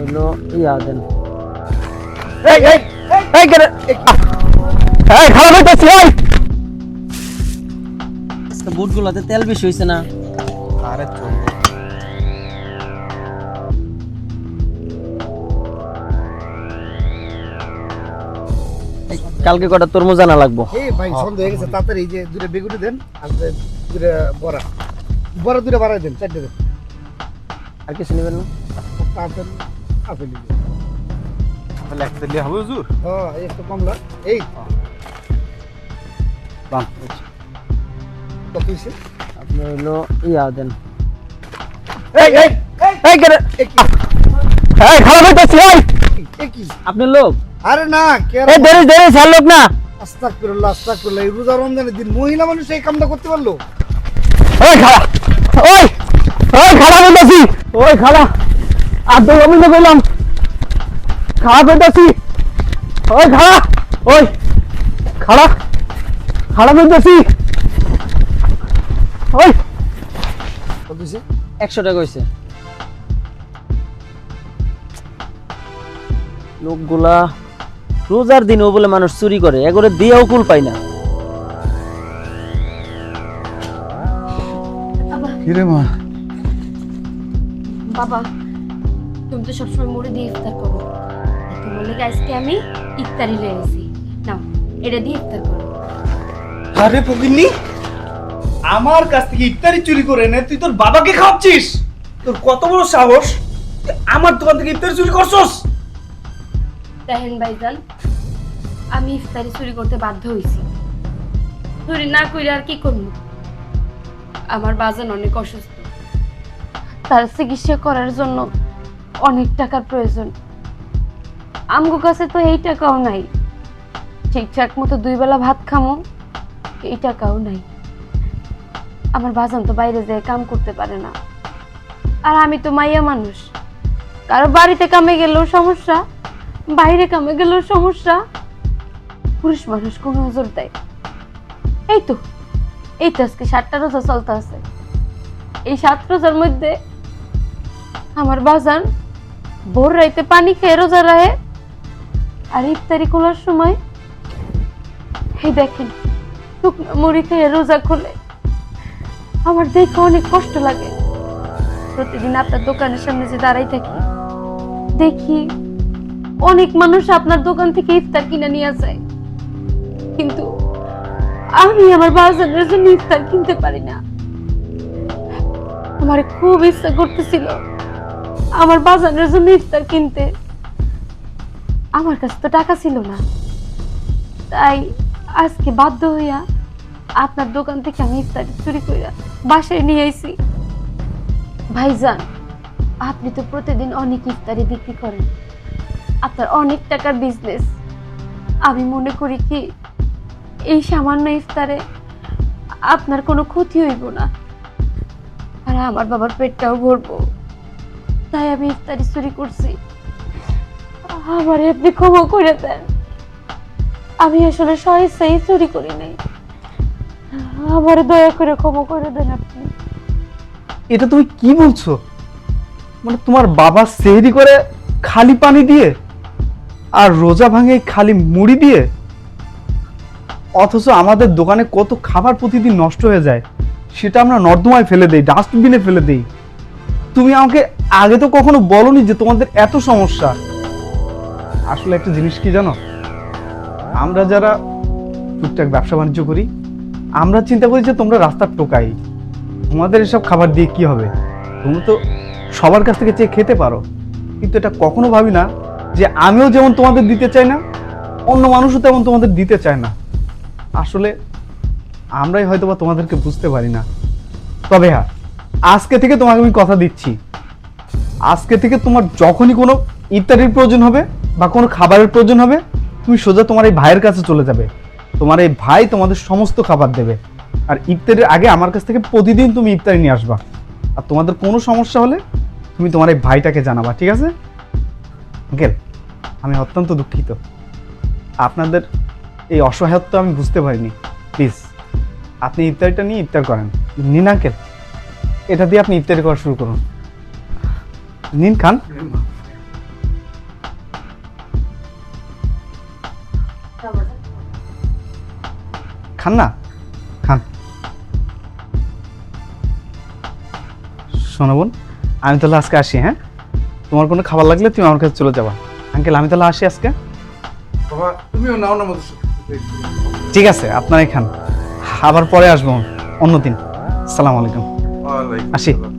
হলো ইয়া দেন। এই এই এই করে এই খারাপ হইতাছে। এই আজকে বুটগুলোতে তেল বেশি হইছে না? আরে চলবে। কালকে কটা তরমুজ আনা লাগবো। এই ভাই সন্দেহ হয়ে গেছে, তাড়াতাড়ি এই যে দুটো বেগুনি দেন আর দুটো বড়া বড়া দুটো বাড়াই দেন, চারটে দেন। আর কিছু নেবেন না? আপেল আপেল তাহলে একটা দিলে হবে হুজুর? হ্যাঁ, এই একটু কমলা। এই বাহ, কত হয়েছে? আপনি হলো ইয়া দেন। এই এই এই করে এই খারাপ হইতাছে। এই কি? আপনি লোক? আরে না, কে এই দেরি দেরি ছাড় লোক না। আস্তাগফিরুল্লাহ আস্তাগফিরুল্লাহ, এই রোজা রমজানের দিন মহিলা মানুষ এই কামটা করতে পারলো? ওই খালা, ওই ওই খালা বলতেছি, ওই খালা আর তো আমি তো বললাম খালা বলতেছি, ওই খালা, ওই খালা খালা বলতেছি, ওই কত হয়েছে? 100 টাকা হয়েছে। লোকগুলা রোজার দিনও বলে মানুষ চুরি করে, এগোরে দিয়েও কুল পাই না। কিরে মা? বাবা, তুমি তো সবসময় মুড়ি দিয়ে ইফতার করো, তোমার লেগে আজকে আমি ইফতারি লেগেছি। নাও, এটা দিয়ে ইফতার করো। আরে ফকিন্নি, আমার কাছ থেকে ইফতারি চুরি করে এনে তুই তোর বাবাকে খাওয়াচ্ছিস? তোর কত বড় সাহস, তুই আমার দোকান থেকে ইফতারি চুরি করছস? দেখেন ভাইজান, আমি ইফতারি চুরি করতে বাধ্য হয়েছি। চুরি না করে আর কি করবো? আমার বাজান অনেক অসুস্থ, তার চিকিৎসা করার জন্য অনেক টাকার প্রয়োজন। আমগো কাছে তো এই টাকাও নাই, ঠিকঠাক মতো 2 বেলা ভাত খামো এই টাকাও নাই। আমার বাজান তো বাইরে যেয়ে কাম করতে পারে না, আর আমি তো মাইয়া মানুষ, কারো বাড়িতে কামে গেলেও সমস্যা, বাইরে কামে গেলেও সমস্যা। পুরুষ মানুষ কোন নজর দেয়? এই তো আজকে 7টা রোজা চলতে আছে, এই 7 রোজার মধ্যে আমার বাজান ভোর রাইতে পানি খেয়ে রোজা রাখে, আর ইফতারি খোলার সময় এই দেখেন শুকনো মুড়ি খেয়ে রোজা খোলে। আমার দেখে অনেক কষ্ট লাগে। প্রতিদিন আপনার দোকানের সামনে যে দাঁড়াই থাকি, দেখি অনেক মানুষ আপনার দোকান থেকে ইফতার কিনে নিয়ে যায়, কিন্তু আমি আমার বাজারের জন্য ইফতার কিনতে পারি না। আমার খুব ইচ্ছা করতেছিল আমার বাজারের জন্য ইফতার কিনতে, আমার কাছে তো টাকা ছিল না, তাই আজকে বাধ্য হইয়া আপনার দোকান থেকে আমি ইফতারি চুরি কইরা বাসায় নিয়ে আইছি। ভাইজান, আপনি তো প্রতিদিন অনেক ইফতারি বিক্রি করেন, আপনার অনেক টাকার বিজনেস। আমি মনে করি কি এই সামান্য ইফতারে আপনার কোনো ক্ষতি হইব না, আর আমার বাবার পেটটাও ভরবো, তাই আমি ইফতারি চুরি করছি। আমারে আপনি ক্ষমা করে দেন, আমি আসলে স্বেচ্ছায় চুরি করি নাই, আমারে দয়া করে ক্ষমা করে দেন আপনি। এটা তুমি কি বলছো? মানে তোমার বাবা সেহরি করে খালি পানি দিয়ে আর রোজা ভাঙে খালি মুড়ি দিয়ে, অথচ আমাদের দোকানে কত খাবার প্রতিদিন নষ্ট হয়ে যায়, সেটা আমরা নর্দমায় ফেলে দেই, ডাস্টবিনে ফেলে দেই। তুমি আমাকে আগে তো কখনো বলোনি যে তোমাদের এত সমস্যা। আসলে একটা জিনিস কি জানো, আমরা যারা টুকটাক ব্যবসা বাণিজ্য করি, আমরা চিন্তা করি যে তোমরা রাস্তার টোকাই, তোমাদের এসব খাবার দিয়ে কি হবে, তুমি তো সবার কাছ থেকে চেয়ে খেতে পারো। কিন্তু এটা কখনো ভাবি না যে আমিও যেমন তোমাদের দিতে চাই না, অন্য মানুষও তেমন তোমাদের দিতে চায় না। আসলে আমরাই হয়তোবা তোমাদেরকে বুঝতে পারি না। তবে হ্যাঁ, আজকে থেকে তোমাকে আমি কথা দিচ্ছি, আজকে থেকে তোমার যখনই কোনো ইফতারির প্রয়োজন হবে বা কোনো খাবারের প্রয়োজন হবে, তুমি সোজা তোমার এই ভাইয়ের কাছে চলে যাবে। তোমার এই ভাই তোমাদের সমস্ত খাবার দেবে, আর ইফতারির আগে আমার কাছ থেকে প্রতিদিন তুমি ইফতারি নিয়ে আসবা। আর তোমাদের কোনো সমস্যা হলে তুমি তোমার এই ভাইটাকে জানাবা, ঠিক আছে? আঙ্কেল, আমি অত্যন্ত দুঃখিত, আপনাদের এই অসহায়ত্ব আমি বুঝতে পারিনি। প্লিজ আপনি ইফতারিটা নিয়ে ইফতার করেন। নিন আঙ্কেল, এটা দিয়ে আপনি ইফতারি করা শুরু করুন। নিন, খান। খান না, খান। শোনো বোন, আমি তাহলে আজকে আসি, হ্যাঁ? তোমার কোনো খাবার লাগলে তুমি আমার কাছে চলে যাবা। আঙ্কেল, আমি তাহলে আসি আজকে। বাবা তুমিও নাও না মধু। ঠিক আছে, আপনারাই খান, আবার পরে আসবো অন্যদিন। আসসালামু আলাইকুম। ওয়ালাইকুম আসি। আসসালাম।